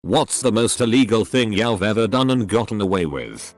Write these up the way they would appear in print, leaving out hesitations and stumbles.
What's the most illegal thing you've ever done and gotten away with?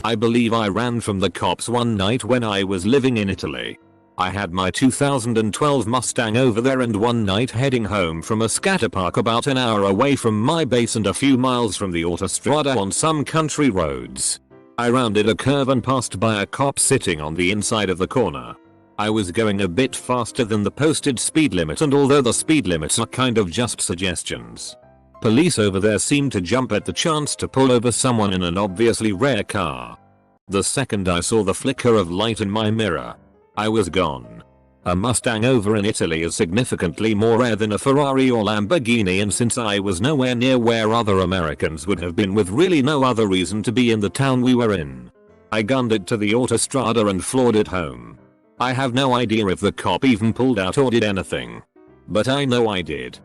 I believe I ran from the cops one night when I was living in Italy. I had my 2012 Mustang over there, and one night heading home from a scatter park about an hour away from my base and a few miles from the autostrada on some country roads, I rounded a curve and passed by a cop sitting on the inside of the corner. I was going a bit faster than the posted speed limit, and although the speed limits are kind of just suggestions, police over there seemed to jump at the chance to pull over someone in an obviously rare car. The second I saw the flicker of light in my mirror, I was gone. A Mustang over in Italy is significantly more rare than a Ferrari or Lamborghini, and since I was nowhere near where other Americans would have been with really no other reason to be in the town we were in, I gunned it to the autostrada and floored it home. I have no idea if the cop even pulled out or did anything, but I know I did.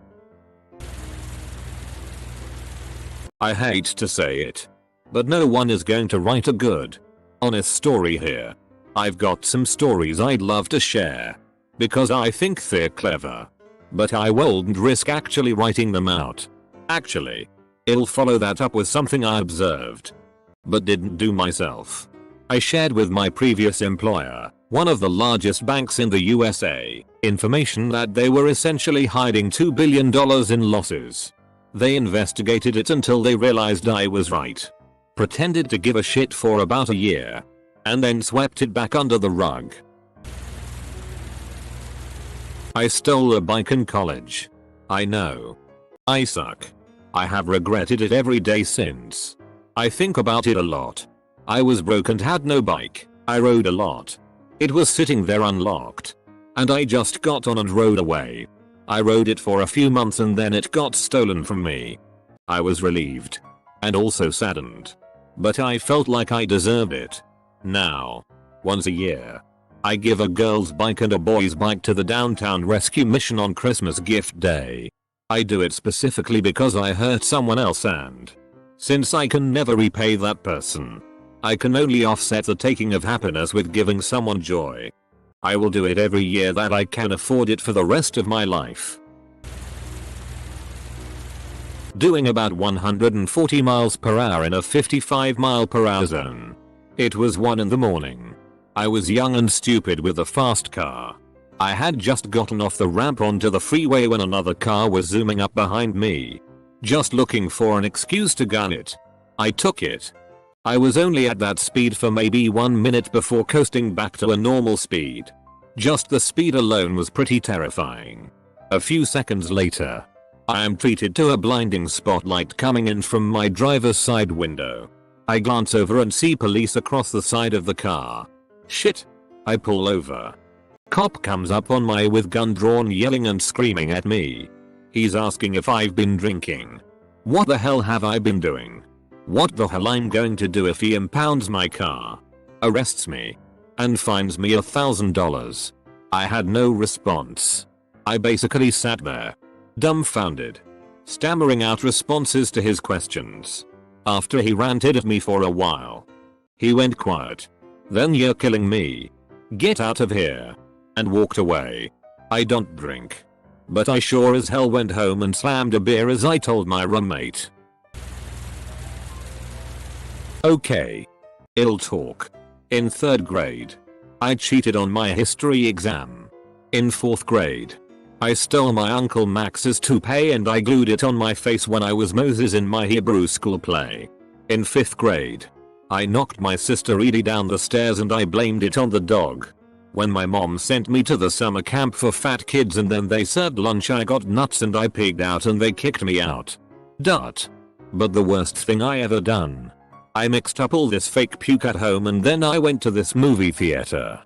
I hate to say it, but no one is going to write a good, honest story here. I've got some stories I'd love to share, because I think they're clever, but I won't risk actually writing them out. Actually, I'll follow that up with something I observed, but didn't do myself. I shared with my previous employer, one of the largest banks in the USA, information that they were essentially hiding $2 billion in losses. They investigated it until they realized I was right, pretended to give a shit for about a year, and then swept it back under the rug. I stole a bike in college. I know. I suck. I have regretted it every day since. I think about it a lot. I was broke and had no bike. I rode a lot. It was sitting there unlocked, and I just got on and rode away. I rode it for a few months and then it got stolen from me. I was relieved, and also saddened, but I felt like I deserved it. Now, once a year, I give a girl's bike and a boy's bike to the downtown rescue mission on Christmas gift day. I do it specifically because I hurt someone else, and since I can never repay that person, I can only offset the taking of happiness with giving someone joy. I will do it every year that I can afford it for the rest of my life. Doing about 140 miles per hour in a 55 mile per hour zone. It was 1 in the morning. I was young and stupid with a fast car. I had just gotten off the ramp onto the freeway when another car was zooming up behind me, just looking for an excuse to gun it. I took it. I was only at that speed for maybe 1 minute before coasting back to a normal speed. Just the speed alone was pretty terrifying. A few seconds later, I am treated to a blinding spotlight coming in from my driver's side window. I glance over and see police across the side of the car. Shit. I pull over. Cop comes up on my with gun drawn, yelling and screaming at me. He's asking if I've been drinking. What the hell have I been doing? What the hell I'm going to do if he impounds my car, arrests me, and fines me $1,000? I had no response. I basically sat there, dumbfounded, stammering out responses to his questions. After he ranted at me for a while, he went quiet. Then "You're killing me. Get out of here," and walked away. I don't drink, but I sure as hell went home and slammed a beer as I told my roommate. Okay. Ill talk. In 3rd grade, I cheated on my history exam. In 4th grade, I stole my Uncle Max's toupee and I glued it on my face when I was Moses in my Hebrew school play. In 5th grade, I knocked my sister Edie down the stairs and I blamed it on the dog. When my mom sent me to the summer camp for fat kids and then they served lunch, I got nuts and I pigged out and they kicked me out. But the worst thing I ever done, I mixed up all this fake puke at home and then I went to this movie theater.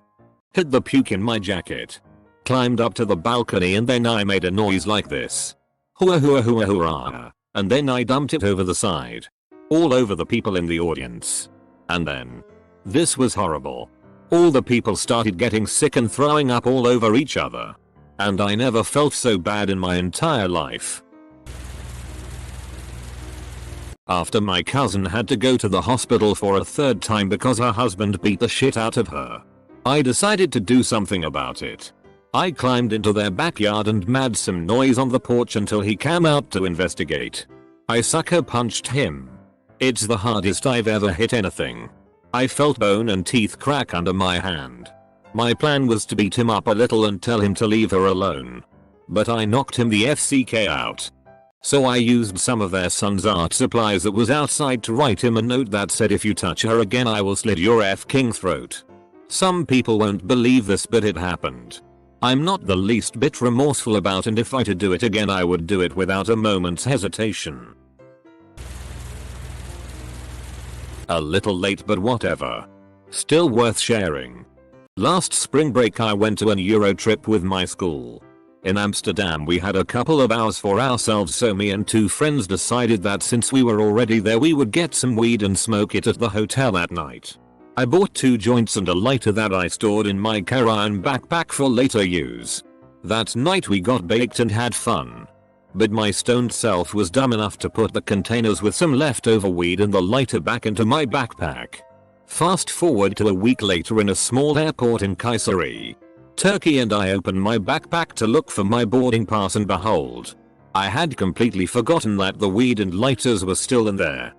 Hid the puke in my jacket. Climbed up to the balcony and then I made a noise like this. Hua hua hua hua. And then I dumped it over the side. All over the people in the audience. And then, this was horrible. All the people started getting sick and throwing up all over each other. And I never felt so bad in my entire life. After my cousin had to go to the hospital for a 3rd time because her husband beat the shit out of her, I decided to do something about it. I climbed into their backyard and made some noise on the porch until he came out to investigate. I sucker punched him. It's the hardest I've ever hit anything. I felt bone and teeth crack under my hand. My plan was to beat him up a little and tell him to leave her alone. But I knocked him the FCK out. So I used some of their son's art supplies that was outside to write him a note that said, if you touch her again I will slit your F-king throat. Some people won't believe this, but it happened. I'm not the least bit remorseful about it, and if I could do it again I would do it without a moment's hesitation. A little late, but whatever. Still worth sharing. Last spring break I went to an Euro trip with my school. In Amsterdam we had a couple of hours for ourselves, so me and two friends decided that since we were already there we would get some weed and smoke it at the hotel that night. I bought 2 joints and a lighter that I stored in my carry-on backpack for later use. That night we got baked and had fun. But my stoned self was dumb enough to put the containers with some leftover weed and the lighter back into my backpack. Fast forward to a week later in a small airport in Kayseri, Turkey, and I opened my backpack to look for my boarding pass, and behold, I had completely forgotten that the weed and lighters were still in there.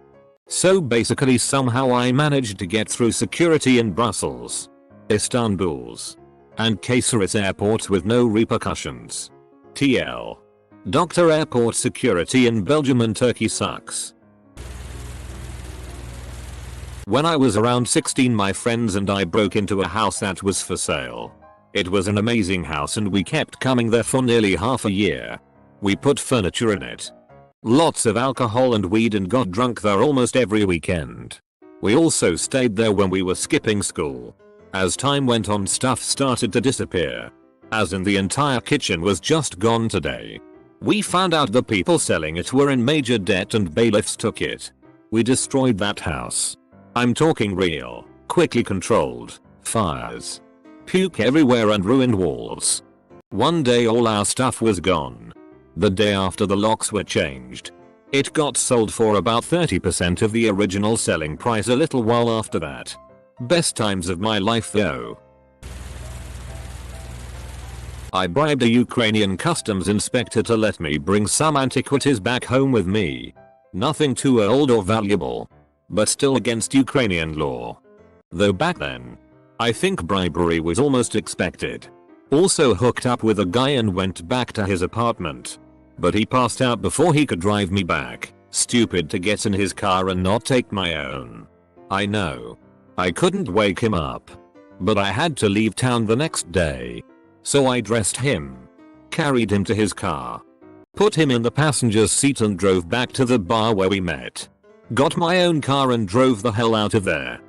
So basically somehow I managed to get through security in Brussels, Istanbul's, and Kayseri's airports with no repercussions. TL. Dr. Airport security in Belgium and Turkey sucks. When I was around 16 my friends and I broke into a house that was for sale. It was an amazing house and we kept coming there for nearly half a year. We put furniture in it, lots of alcohol and weed, and got drunk there almost every weekend. We also stayed there when we were skipping school. As time went on stuff started to disappear. As in the entire kitchen was just gone today. We found out the people selling it were in major debt and bailiffs took it. We destroyed that house. I'm talking real, quickly controlled, fires, puke everywhere and ruined walls. One day all our stuff was gone. The day after the locks were changed. It got sold for about 30% of the original selling price a little while after that. Best times of my life though. I bribed a Ukrainian customs inspector to let me bring some antiquities back home with me. Nothing too old or valuable, but still against Ukrainian law. Though back then, I think bribery was almost expected. Also hooked up with a guy and went back to his apartment. But he passed out before he could drive me back. Stupid to get in his car and not take my own. I know. I couldn't wake him up. But I had to leave town the next day. So I dressed him, carried him to his car, put him in the passenger's seat and drove back to the bar where we met. Got my own car and drove the hell out of there.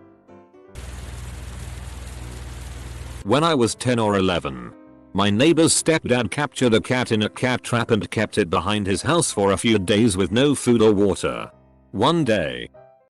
When I was 10 or 11, my neighbor's stepdad captured a cat in a cat trap and kept it behind his house for a few days with no food or water. One day,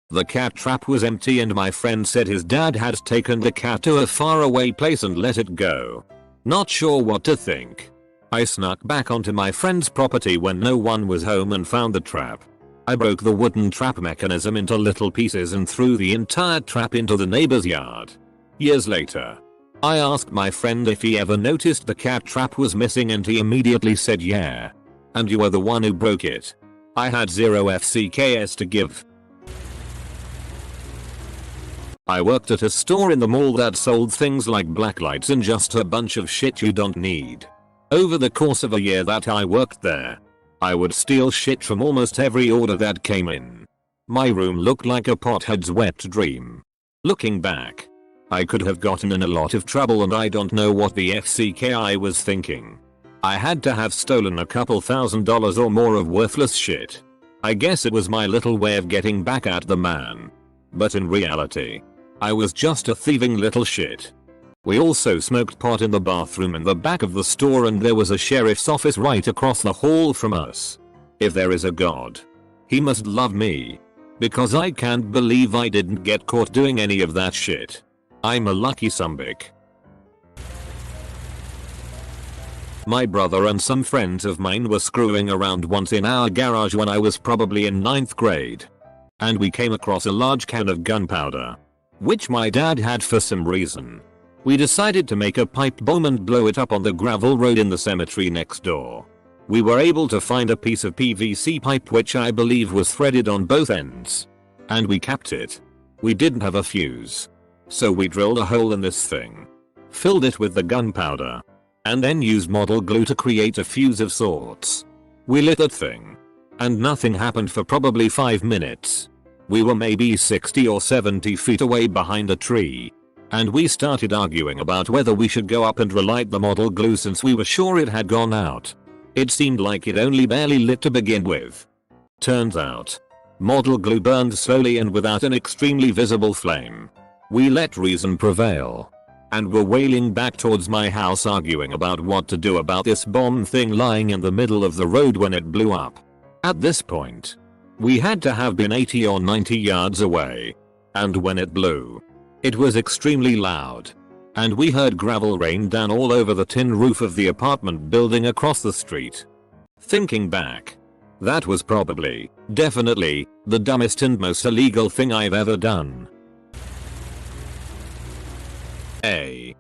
the cat trap was empty and my friend said his dad had taken the cat to a faraway place and let it go. Not sure what to think. I snuck back onto my friend's property when no one was home and found the trap. I broke the wooden trap mechanism into little pieces and threw the entire trap into the neighbor's yard. Years later, I asked my friend if he ever noticed the cat trap was missing and he immediately said yeah. And you were the one who broke it. I had 0 FCKs to give. I worked at a store in the mall that sold things like blacklights and just a bunch of shit you don't need. Over the course of a year that I worked there, I would steal shit from almost every order that came in. My room looked like a pothead's wet dream. Looking back, I could have gotten in a lot of trouble and I don't know what the FCK I was thinking. I had to have stolen a couple $1,000s or more of worthless shit. I guess it was my little way of getting back at the man. But in reality, I was just a thieving little shit. We also smoked pot in the bathroom in the back of the store and there was a sheriff's office right across the hall from us. If there is a God, he must love me. Because I can't believe I didn't get caught doing any of that shit. I'm a lucky sumbik. My brother and some friends of mine were screwing around once in our garage when I was probably in 9th grade. And we came across a large can of gunpowder, which my dad had for some reason. We decided to make a pipe bomb and blow it up on the gravel road in the cemetery next door. We were able to find a piece of PVC pipe which I believe was threaded on both ends. And we capped it. We didn't have a fuse. So we drilled a hole in this thing. Filled it with the gunpowder. And then used model glue to create a fuse of sorts. We lit that thing. And nothing happened for probably 5 minutes. We were maybe 60 or 70 feet away behind a tree. And we started arguing about whether we should go up and relight the model glue since we were sure it had gone out. It seemed like it only barely lit to begin with. Turns out, model glue burned slowly and without an extremely visible flame. We let reason prevail. And were wailing back towards my house arguing about what to do about this bomb thing lying in the middle of the road when it blew up. At this point, we had to have been 80 or 90 yards away. And when it blew, it was extremely loud. And we heard gravel rain down all over the tin roof of the apartment building across the street. Thinking back, that was probably, definitely, the dumbest and most illegal thing I've ever done. A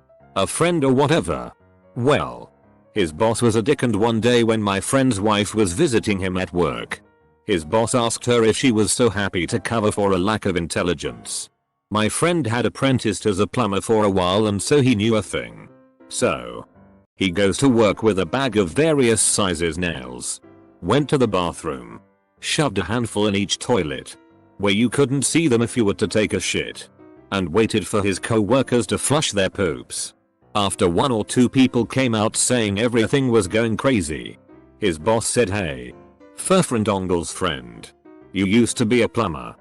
friend or whatever. Well, his boss was a dick, and one day when my friend's wife was visiting him at work, his boss asked her if she was so happy to cover for a lack of intelligence. My friend had apprenticed as a plumber for a while and so he knew a thing. So, he goes to work with a bag of various sizes nails. Went to the bathroom. Shoved a handful in each toilet, where you couldn't see them if you were to take a shit. And waited for his co-workers to flush their poops. After 1 or 2 people came out saying everything was going crazy, his boss said, "Hey, Furfrindongle's friend. You used to be a plumber.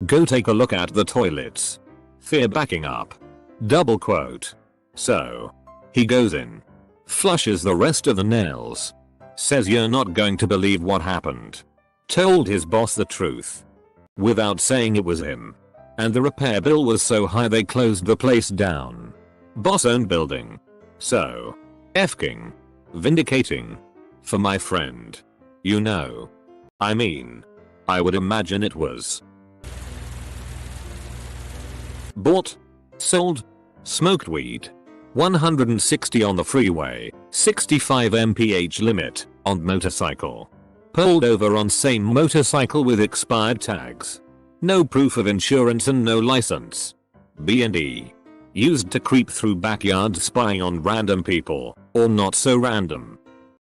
Go take a look at the toilets. Fear backing up." Double quote. So, he goes in. Flushes the rest of the nails. Says you're not going to believe what happened. Told his boss the truth. Without saying it was him. And the repair bill was so high they closed the place down. Boss owned building. So, effing vindicating. For my friend. You know. I mean, I would imagine it was. Bought. Sold. Smoked weed. 160 on the freeway. 65 mph limit on motorcycle. Pulled over on same motorcycle with expired tags. No proof of insurance and no license. B&E. Used to creep through backyards spying on random people, or not so random.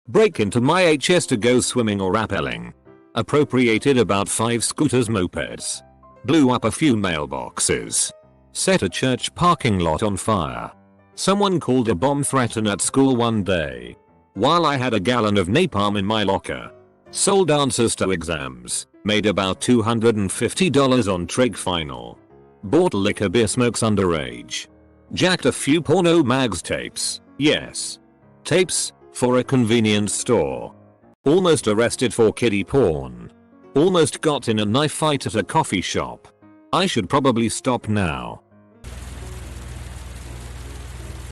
Break into my HS to go swimming or rappelling. Appropriated about 5 scooters mopeds. Blew up a few mailboxes. Set a church parking lot on fire. Someone called a bomb threat at school one day. While I had a gallon of napalm in my locker. Sold answers to exams. Made about $250 on trig final. Bought liquor beer smokes underage. Jacked a few porno mags tapes. Yes. Tapes. For a convenience store. Almost arrested for kiddie porn. Almost got in a knife fight at a coffee shop. I should probably stop now.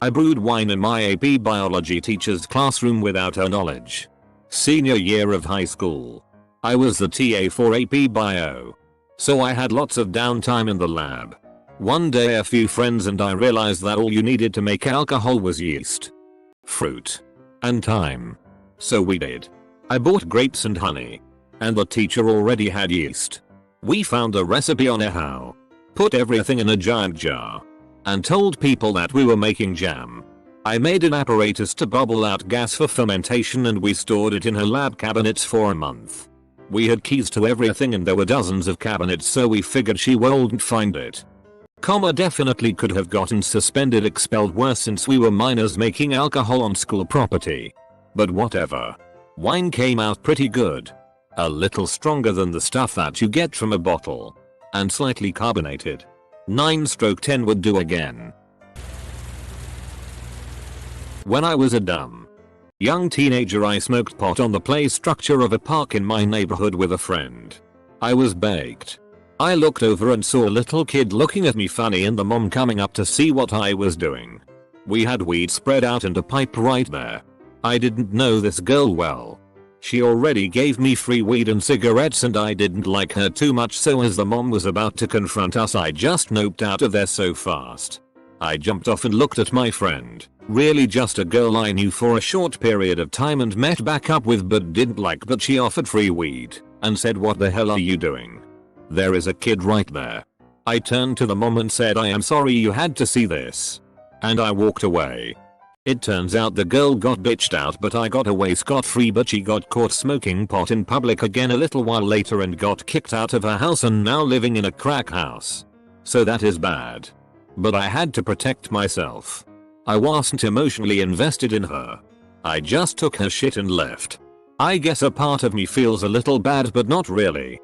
I brewed wine in my AP biology teacher's classroom without her knowledge. Senior year of high school. I was the TA for AP Bio. So I had lots of downtime in the lab. One day a few friends and I realized that all you needed to make alcohol was yeast, fruit, and time. So we did. I bought grapes and honey. And the teacher already had yeast. We found a recipe on how. Put everything in a giant jar. And told people that we were making jam. I made an apparatus to bubble out gas for fermentation and we stored it in her lab cabinets for a month. We had keys to everything and there were dozens of cabinets so we figured she wouldn't find it. Definitely could have gotten suspended, expelled, worse since we were minors making alcohol on school property. But whatever. Wine came out pretty good. A little stronger than the stuff that you get from a bottle. And slightly carbonated. 9/10 would do again. When I was a dumb young teenager I smoked pot on the play structure of a park in my neighborhood with a friend. I was baked. I looked over and saw a little kid looking at me funny and the mom coming up to see what I was doing. We had weed spread out and a pipe right there. I didn't know this girl well. She already gave me free weed and cigarettes and I didn't like her too much, so as the mom was about to confront us I just noped out of there so fast. I jumped off and looked at my friend, really just a girl I knew for a short period of time and met back up with but didn't like, but she offered free weed and said, "What the hell are you doing? There is a kid right there." I turned to the mom and said, "I am sorry you had to see this." And I walked away. It turns out the girl got bitched out, but I got away scot-free, but she got caught smoking pot in public again a little while later and got kicked out of her house and now living in a crack house. So that is bad. But I had to protect myself. I wasn't emotionally invested in her. I just took her shit and left. I guess a part of me feels a little bad, but not really.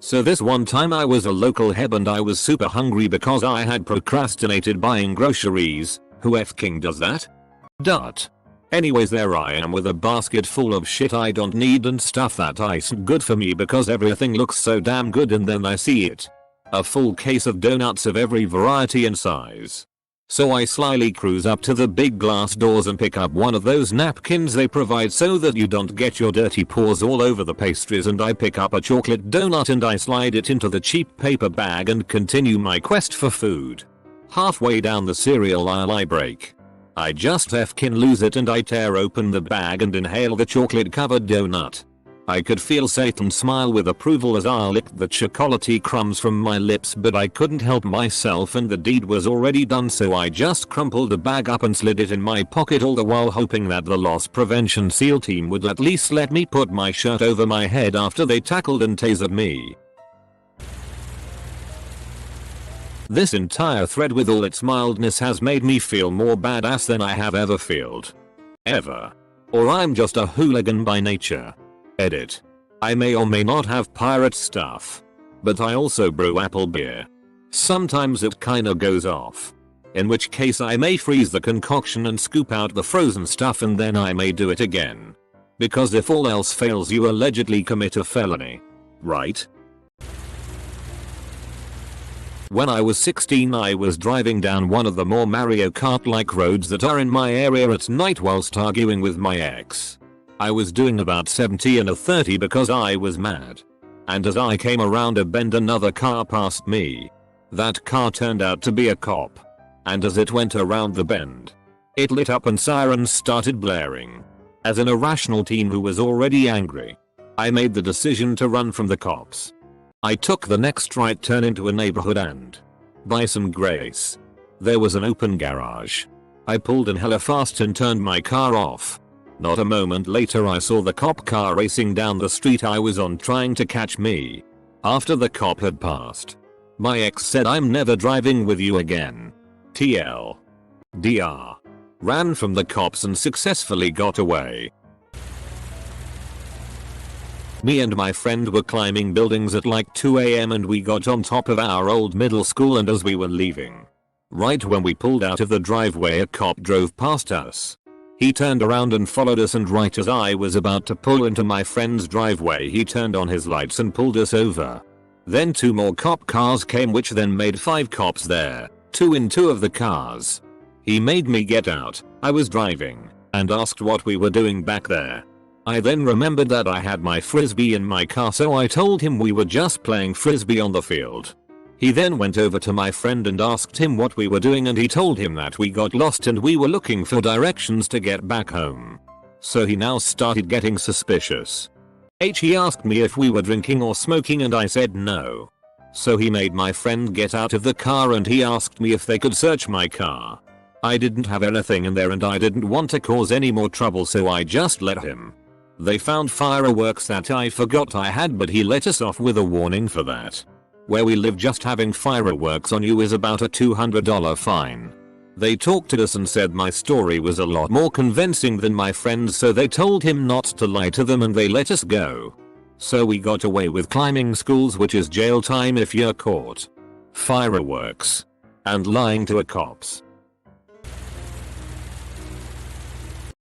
So this one time I was a local heb and I was super hungry because I had procrastinated buying groceries. Who f***ing does that? Anyways, there I am with a basket full of shit I don't need and stuff that isn't good for me because everything looks so damn good, and then I see it. A full case of donuts of every variety and size. So I slyly cruise up to the big glass doors and pick up one of those napkins they provide so that you don't get your dirty paws all over the pastries, and I pick up a chocolate donut and I slide it into the cheap paper bag and continue my quest for food. Halfway down the cereal aisle I break. I just f***ing lose it and I tear open the bag and inhale the chocolate covered donut. I could feel Satan smile with approval as I licked the chocolatey crumbs from my lips, but I couldn't help myself and the deed was already done, so I just crumpled the bag up and slid it in my pocket, all the while hoping that the loss prevention SEAL team would at least let me put my shirt over my head after they tackled and tasered me. This entire thread with all its mildness has made me feel more badass than I have ever felt. Ever. Or I'm just a hooligan by nature. Edit. I may or may not have pirate stuff. But I also brew apple beer. Sometimes it kinda goes off. In which case I may freeze the concoction and scoop out the frozen stuff, and then I may do it again. Because if all else fails, you allegedly commit a felony. Right? When I was 16, I was driving down one of the more Mario Kart-like roads that are in my area at night whilst arguing with my ex. I was doing about 70 in a 30 because I was mad. And as I came around a bend, another car passed me. That car turned out to be a cop. And as it went around the bend, it lit up and sirens started blaring. As an irrational teen who was already angry, I made the decision to run from the cops. I took the next right turn into a neighborhood and, by some grace, there was an open garage. I pulled in hella fast and turned my car off. Not a moment later I saw the cop car racing down the street I was on, trying to catch me. After the cop had passed, my ex said, "I'm never driving with you again." TLDR. Ran from the cops and successfully got away. Me and my friend were climbing buildings at like 2 AM and we got on top of our old middle school, and as we were leaving, right when we pulled out of the driveway, a cop drove past us. He turned around and followed us, and right as I was about to pull into my friend's driveway, he turned on his lights and pulled us over. Then 2 more cop cars came, which then made 5 cops there, 2 in 2 of the cars. He made me get out, I was driving, and asked what we were doing back there. I then remembered that I had my frisbee in my car, so I told him we were just playing frisbee on the field. He then went over to my friend and asked him what we were doing, and he told him that we got lost and we were looking for directions to get back home. So he now started getting suspicious. He asked me if we were drinking or smoking, and I said no. So he made my friend get out of the car and he asked me if they could search my car. I didn't have anything in there and I didn't want to cause any more trouble, so I just let him. They found fireworks that I forgot I had, but he let us off with a warning for that. Where we live, just having fireworks on you is about a $200 fine. They talked to us and said my story was a lot more convincing than my friend's, so they told him not to lie to them and they let us go. So we got away with climbing schools, which is jail time if you're caught. Fireworks. And lying to a cops.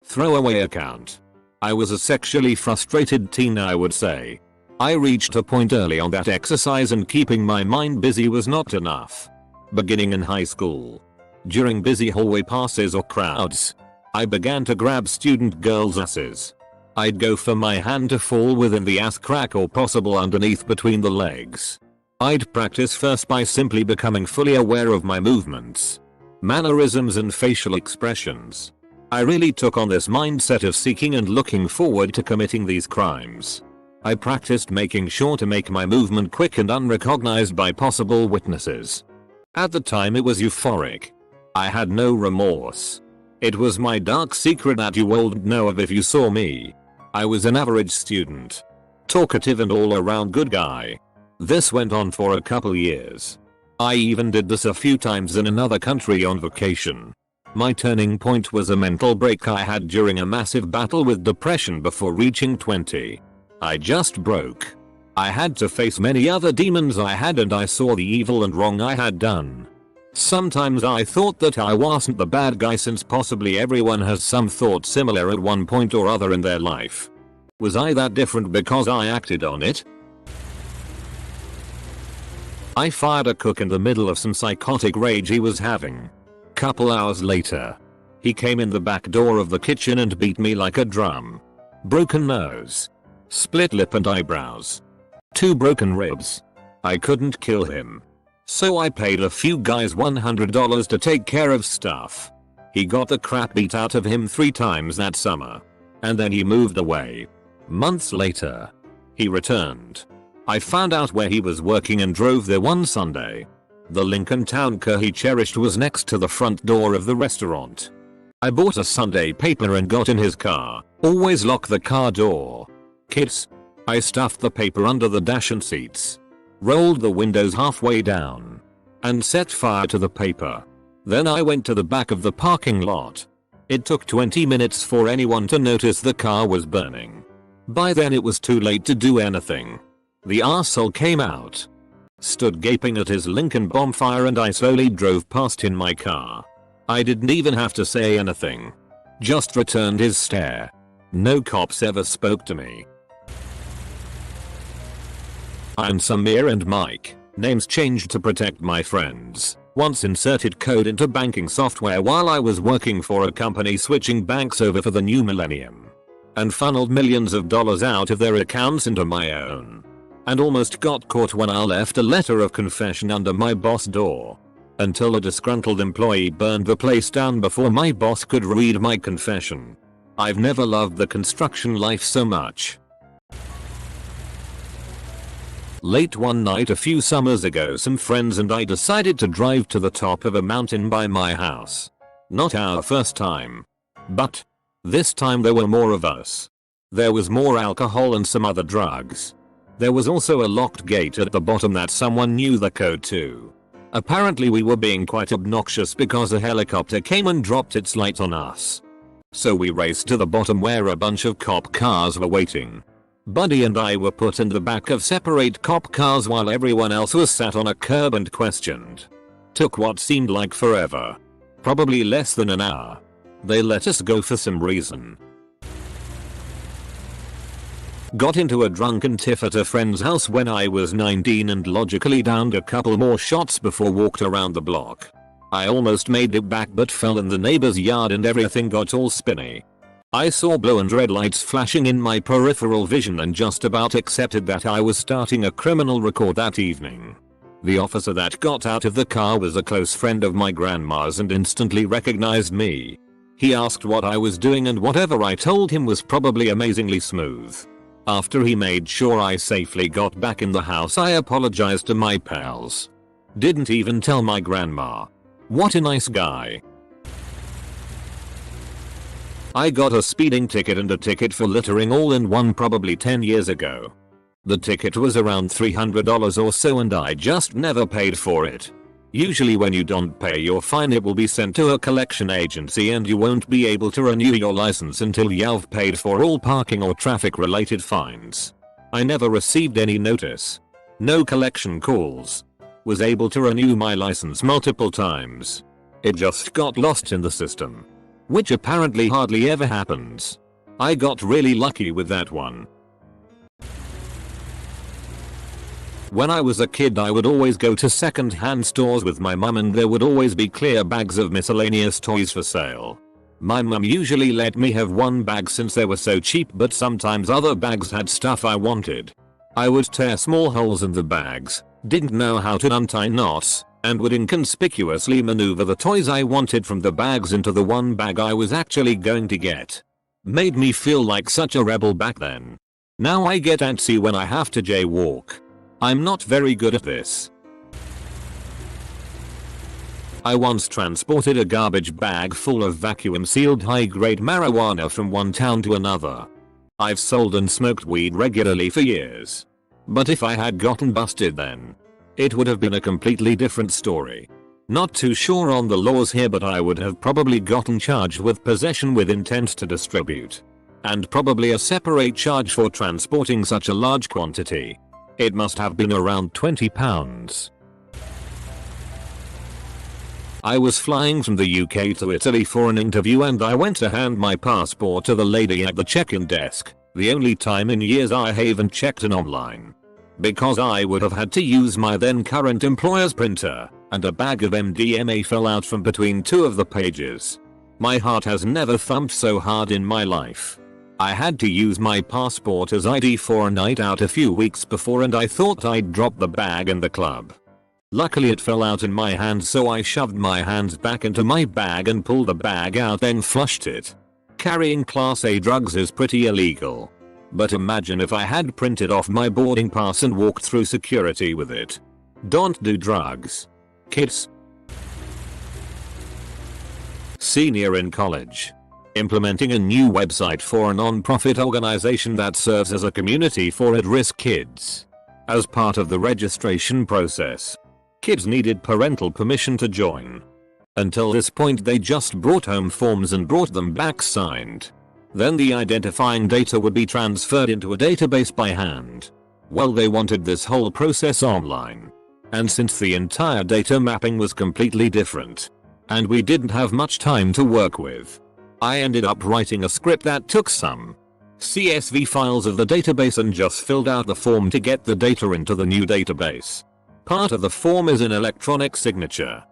Throwaway account. I was a sexually frustrated teen, I would say. I reached a point early on that exercise and keeping my mind busy was not enough. Beginning in high school, during busy hallway passes or crowds, I began to grab student girls' asses. I'd go for my hand to fall within the ass crack or possible underneath between the legs. I'd practice first by simply becoming fully aware of my movements, mannerisms and facial expressions. I really took on this mindset of seeking and looking forward to committing these crimes. I practiced making sure to make my movement quick and unrecognized by possible witnesses. At the time it was euphoric. I had no remorse. It was my dark secret that you wouldn't know of if you saw me. I was an average student. Talkative and all around good guy. This went on for a couple years. I even did this a few times in another country on vacation. My turning point was a mental break I had during a massive battle with depression before reaching 20. I just broke. I had to face many other demons I had and I saw the evil and wrong I had done. Sometimes I thought that I wasn't the bad guy since possibly everyone has some thought similar at one point or other in their life. Was I that different because I acted on it? I fired a cook in the middle of some psychotic rage he was having. Couple hours later, he came in the back door of the kitchen and beat me like a drum. Broken nose, split lip and eyebrows, 2 broken ribs. I couldn't kill him. So I paid a few guys $100 to take care of stuff. He got the crap beat out of him 3 times that summer. And then he moved away. Months later, he returned. I found out where he was working and drove there one Sunday. The Lincoln Town car he cherished was next to the front door of the restaurant. I bought a Sunday paper and got in his car. Always lock the car door. Kids. I stuffed the paper under the dash and seats, rolled the windows halfway down, and set fire to the paper. Then I went to the back of the parking lot. It took 20 minutes for anyone to notice the car was burning. By then it was too late to do anything. The arsehole came out, stood gaping at his Lincoln bonfire, and I slowly drove past in my car. I didn't even have to say anything. Just returned his stare. No cops ever spoke to me. I'm Samir and Mike, names changed to protect my friends. Once inserted code into banking software while I was working for a company switching banks over for the new millennium, and funneled millions of dollars out of their accounts into my own. And almost got caught when I left a letter of confession under my boss' door. Until a disgruntled employee burned the place down before my boss could read my confession. I've never loved the construction life so much. Late one night a few summers ago, some friends and I decided to drive to the top of a mountain by my house. Not our first time. But this time there were more of us. There was more alcohol and some other drugs. There was also a locked gate at the bottom that someone knew the code to. Apparently we were being quite obnoxious because a helicopter came and dropped its light on us. So we raced to the bottom where a bunch of cop cars were waiting. Buddy and I were put in the back of separate cop cars while everyone else was sat on a curb and questioned. Took what seemed like forever. Probably less than an hour. They let us go for some reason. Got into a drunken tiff at a friend's house when I was 19 and logically downed a couple more shots before walked around the block. I almost made it back but fell in the neighbor's yard and everything got all spinny. I saw blue and red lights flashing in my peripheral vision and just about accepted that I was starting a criminal record that evening. The officer that got out of the car was a close friend of my grandma's and instantly recognized me. He asked what I was doing and whatever I told him was probably amazingly smooth. After he made sure I safely got back in the house, I apologized to my pals. Didn't even tell my grandma. What a nice guy. I got a speeding ticket and a ticket for littering all in one probably 10 years ago. The ticket was around $300 or so and I just never paid for it. Usually when you don't pay your fine it will be sent to a collection agency and you won't be able to renew your license until you've paid for all parking or traffic related fines. I never received any notice. No collection calls. Was able to renew my license multiple times. It just got lost in the system. Which apparently hardly ever happens. I got really lucky with that one. When I was a kid I would always go to second-hand stores with my mum and there would always be clear bags of miscellaneous toys for sale. My mum usually let me have one bag since they were so cheap, but sometimes other bags had stuff I wanted. I would tear small holes in the bags, didn't know how to untie knots, and would inconspicuously maneuver the toys I wanted from the bags into the one bag I was actually going to get. Made me feel like such a rebel back then. Now I get antsy when I have to jaywalk. I'm not very good at this. I once transported a garbage bag full of vacuum sealed high-grade marijuana from one town to another. I've sold and smoked weed regularly for years. But if I had gotten busted then, it would have been a completely different story. Not too sure on the laws here, but I would have probably gotten charged with possession with intent to distribute. And probably a separate charge for transporting such a large quantity. It must have been around 20 pounds. I was flying from the UK to Italy for an interview and I went to hand my passport to the lady at the check-in desk, the only time in years I haven't checked in online. Because I would have had to use my then current employer's printer, and a bag of MDMA fell out from between two of the pages. My heart has never thumped so hard in my life. I had to use my passport as ID for a night out a few weeks before and I thought I'd dropped the bag in the club. Luckily it fell out in my hand, so I shoved my hands back into my bag and pulled the bag out, then flushed it. Carrying Class A drugs is pretty illegal. But imagine if I had printed off my boarding pass and walked through security with it. Don't do drugs, kids. Senior in college. Implementing a new website for a non-profit organization that serves as a community for at-risk kids. As part of the registration process, kids needed parental permission to join. Until this point they just brought home forms and brought them back signed. Then the identifying data would be transferred into a database by hand. Well, they wanted this whole process online. And since the entire data mapping was completely different, and we didn't have much time to work with, I ended up writing a script that took some CSV files of the database and just filled out the form to get the data into the new database. Part of the form is an electronic signature.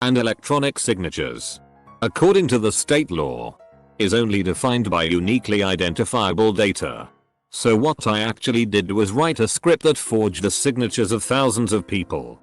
And electronic signatures, according to the state law, is only defined by uniquely identifiable data. So what I actually did was write a script that forged the signatures of thousands of people.